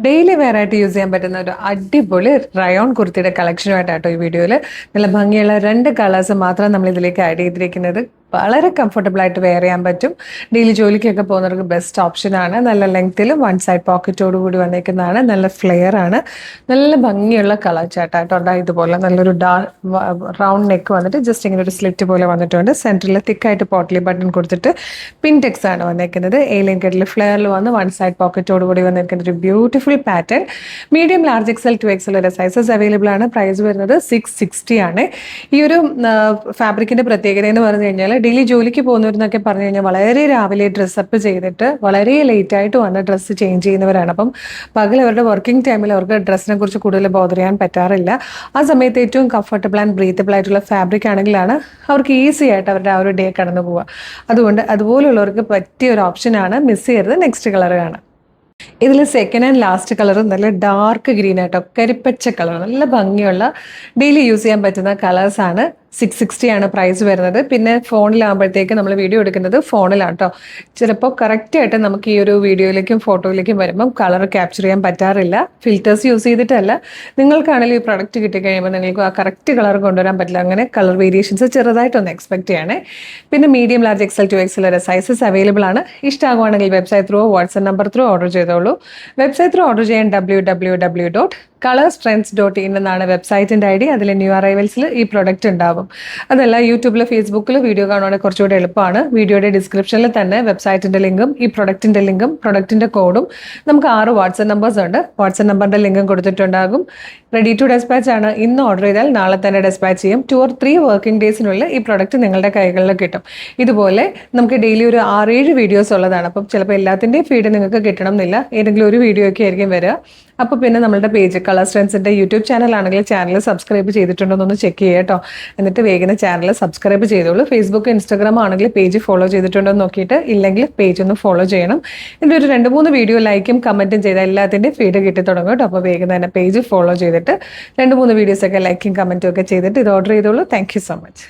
Daily wear ആയിട്ട് use ചെയ്യാൻ പറ്റുന്ന ഒരു അടിപൊളി റയോൺ കുർത്തിയുടെ കളക്ഷനുമായിട്ടാട്ടോ ഈ വീഡിയോയിൽ നല്ല ഭംഗിയുള്ള 2 കളേഴ്സ് മാത്രം നമ്മൾ ഇതിലേക്ക് ആഡ് ചെയ്തിരിക്കുന്നത്. വളരെ കംഫർട്ടബിൾ ആയിട്ട് വെയർ ചെയ്യാൻ പറ്റും. ഡെയിലി ജോലിക്കൊക്കെ പോകുന്നവർക്ക് ബെസ്റ്റ് ഓപ്ഷനാണ്. നല്ല ലെങ്ത്തിലും 1 സൈഡ് പോക്കറ്റോട് കൂടി വന്നേക്കുന്നതാണ്. നല്ല ഫ്ലെയർ ആണ്. നല്ല ഭംഗിയുള്ള കളർ ചാട്ടാട്ടോ. ഇതുപോലെ നല്ലൊരു റൗണ്ട് നെക്ക് വന്നിട്ട് ജസ്റ്റ് ഇങ്ങനെ ഒരു സ്ലിറ്റ് പോലെ വന്നിട്ടുണ്ട്. സെൻറ്ററിൽ തിക്കായിട്ട് പോട്ട്ലി ബട്ടൺ കൊടുത്തിട്ട് പിൻടെക്സ് ആണ് വന്നേക്കുന്നത്. എയിലിൻ കെട്ടിൽ ഫ്ലെയറിൽ വന്ന് 1 സൈഡ് പോക്കറ്റോട് കൂടി വന്നിരിക്കുന്ന ഒരു beautiful pattern. Medium large XL 2XL വരെ സൈസസ് അവൈലബിൾ ആണ്. പ്രൈസ് വരുന്നത് 660 ആണ്. ഈ ഒരു ഫാബ്രിക്കിന്റെ പ്രത്യേകത എന്ന് പറഞ്ഞു കഴിഞ്ഞാൽ ഡെയിലി ജോലിക്ക് പോകുന്നവരെന്നൊക്കെ പറഞ്ഞു കഴിഞ്ഞാൽ വളരെ രാവിലെ ഡ്രസ്സപ്പ് ചെയ്തിട്ട് വളരെ ലേറ്റ് ആയിട്ട് വന്ന് ഡ്രസ്സ് ചേഞ്ച് ചെയ്യുന്നവരാണ്. അപ്പം പകൽ അവരുടെ വർക്കിംഗ് ടൈമിൽ അവർക്ക് ഡ്രസ്സിനെ കുറിച്ച് കൂടുതൽ ബോധർ ചെയ്യാൻ പറ്റാറില്ല. ആ സമയത്ത് ഏറ്റവും കംഫർട്ടബിൾ ആൻഡ് ബ്രീത്തബിൾ ആയിട്ടുള്ള ഫാബ്രിക് ആണെങ്കിലാണ് അവർക്ക് ഈസി ആയിട്ട് അവരുടെ ആ ഒരു ഡേ കടന്നു പോവുക. അതുകൊണ്ട് അതുപോലുള്ളവർക്ക് പറ്റിയ ഒരു ഓപ്ഷനാണ്. മിസ് ചെയ്യരുത്. നെക്സ്റ്റ് കളർ കാണാം. ഇതിൽ സെക്കൻഡ് ആൻഡ് ലാസ്റ്റ് കളർ നല്ല ഡാർക്ക് ഗ്രീൻ ആയിട്ടോ, കരിപ്പച്ച കളർ, നല്ല ഭംഗിയുള്ള ഡെയിലി യൂസ് ചെയ്യാൻ പറ്റുന്ന കളേഴ്സാണ്. 660 ആണ് പ്രൈസ് വരുന്നത്. പിന്നെ ഫോണിലാകുമ്പോഴത്തേക്ക് നമ്മൾ വീഡിയോ എടുക്കുന്നത് ഫോണിലാണ് കേട്ടോ. ചിലപ്പോൾ കറക്റ്റായിട്ട് നമുക്ക് ഈ ഒരു വീഡിയോയിലേക്കും ഫോട്ടോയിലേക്കും വരുമ്പം കളർ ക്യാപ്ചർ ചെയ്യാൻ പറ്റാറില്ല. Filters use ചെയ്തിട്ടല്ല. നിങ്ങൾക്കാണെങ്കിലും ഈ പ്രൊഡക്റ്റ് കിട്ടിക്കഴിയുമ്പോൾ നിങ്ങൾക്ക് ആ കറക്റ്റ് കളർ കൊണ്ടുവരാൻ പറ്റില്ല. അങ്ങനെ കളർ വേരിയേഷൻസ് ചെറുതായിട്ടൊന്ന് എക്സ്പെക്ട് ചെയ്യണേ. പിന്നെ മീഡിയം ലാർജ് XL 2XL വരെ സൈസസ് അവൈലബിൾ ആണ്. ഇഷ്ടമാകുവാണെങ്കിൽ website through WhatsApp number through order ചെയ്തോളൂ. വെബ്സൈറ്റ് ത്രൂ ഓർഡർ ചെയ്യാൻ www.colorstrends.in എന്നാണ് വെബ്സൈറ്റിൻ്റെ ID. അതിൽ ന്യൂ അറൈവൽസിൽ ഈ പ്രൊഡക്റ്റ് ഉണ്ടാവും. അതല്ല യൂട്യൂബിൽ ഫേസ്ബുക്കിൽ വീഡിയോ കാണുവാണെങ്കിൽ കുറച്ചുകൂടി എളുപ്പമാണ്. വീഡിയോയുടെ ഡിസ്ക്രിപ്ഷനിൽ തന്നെ വെബ്സൈറ്റിൻ്റെ ലിങ്കും ഈ പ്രൊഡക്റ്റിൻ്റെ ലിങ്കും പ്രൊഡക്റ്റിൻ്റെ കോഡും നമുക്ക് 6 വാട്സ്ആപ്പ് നമ്പേഴ്സ് ഉണ്ട്. വാട്സ്ആപ്പ് നമ്പറിൻ്റെ ലിങ്കും കൊടുത്തിട്ടുണ്ടാകും. റെഡി ടു ഡെസ്പാച്ച് ആണ്. ഇന്ന് ഓർഡർ ചെയ്താൽ നാളെ തന്നെ ഡെസ്പാച്ച് ചെയ്യും. 2 or 3 വർക്കിംഗ് ഡേയ്സിനുള്ളിൽ ഈ പ്രൊഡക്റ്റ് നിങ്ങളുടെ കൈകളിൽ കിട്ടും. ഇതുപോലെ നമുക്ക് ഡെയിലി ഒരു 6-7 വീഡിയോസ് ഉള്ളതാണ്. അപ്പം ചിലപ്പോൾ എല്ലാത്തിൻ്റെയും ഫീഡ് നിങ്ങൾക്ക് കിട്ടണം എന്നില്ല. ഏതെങ്കിലും ഒരു വീഡിയോ ഒക്കെ ആയിരിക്കും വരിക. അപ്പോൾ പിന്നെ നമ്മുടെ പേജ് കളർ സ്ട്രെൻസിൻ്റെ യൂട്യൂബ് ചാനലാണെങ്കിൽ ചാനൽ സബ്സ്ക്രൈബ് ചെയ്തിട്ടുണ്ടോ എന്നൊന്ന് ചെക്ക് ചെയ്യുക കേട്ടോ. എന്നിട്ട് വേഗം ചാനൽ സബ്സ്ക്രൈബ് ചെയ്തോളൂ. ഫേസ്ബുക്ക് ഇൻസ്റ്റാഗ്രാം ആണെങ്കിൽ പേജ് ഫോളോ ചെയ്തിട്ടുണ്ടോ എന്ന് നോക്കിയിട്ട്, ഇല്ലെങ്കിൽ പേജ് ഒന്ന് ഫോളോ ചെയ്യണം. ഇതിൻ്റെ ഒരു 2-3 വീഡിയോ ലൈക്കും കമൻറ്റും ചെയ്താൽ എല്ലാത്തിൻ്റെയും ഫീഡ് കിട്ടി തുടങ്ങും കേട്ടോ. അപ്പോൾ വേഗം തന്നെ പേജ് ഫോളോ ചെയ്തിട്ട് 2-3 വീഡിയോസൊക്കെ ലൈക്കും കമൻറ്റും ഒക്കെ ചെയ്തിട്ട് ഇത് ഓർഡർ ചെയ്തോളൂ. Thank you so much.